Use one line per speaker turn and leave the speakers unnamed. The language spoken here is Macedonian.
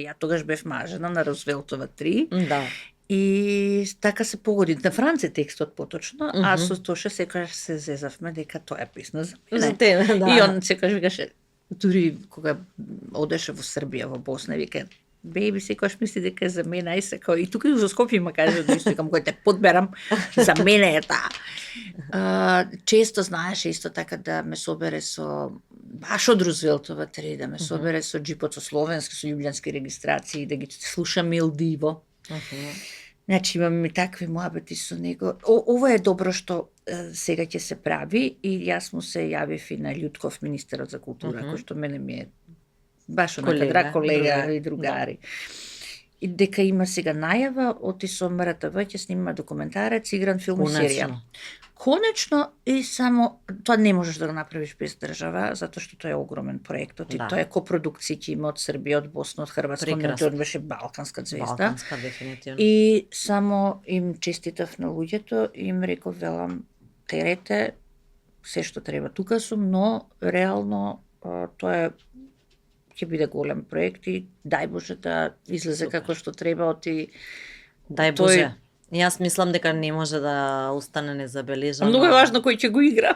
Ја тогаш бев мажена на Рузвелтова 3.
Да.
И така се погоди на Франци текстот поточно, а со Тоша секогаш се зезавме дека тоа е песна за мене.
За тебе, да.
И он секогаш викаше, дури кога одеше во Србија, во Босна, вика, беби, секогаш мисли дека е за мене, ај секој. И тука и во Скопје ма каже, да викам, кој те подберам, за мене е таа. Често знаеше исто така да ме собере со баш од Рузвелтова 3, да ме собере со джипот со словенски, со љубљански регистрации, да ги слушам Милдиво. Значи имам и такви муабети со него. Ова е добро што сега ќе се прави и јас му се јавив и на Љутков, министерот за култура, кој што мене ми е баш онака драг колега и другари. И дека има сега најава, оти со МРТВ ќе снима документарец, игран филм и серија. Конечно, и само тоа не можеш да го направиш без држава, затоа што тоа е огромен проектот и тоа е копродукција ќе има од Србија, од Босна, од Хрватска, но тоа беше балканска звезда.
Балканска, дефинитивно.
И само им честитав на луѓето, им реков, велам, терете, се што треба тука сум, но реално тоа е ќе биде голем проект и дај Боже да излезе како што треба оти.
Дај Боже. Јас мислам дека не може да остане незабележано.
Многу е важно кој ќе го игра.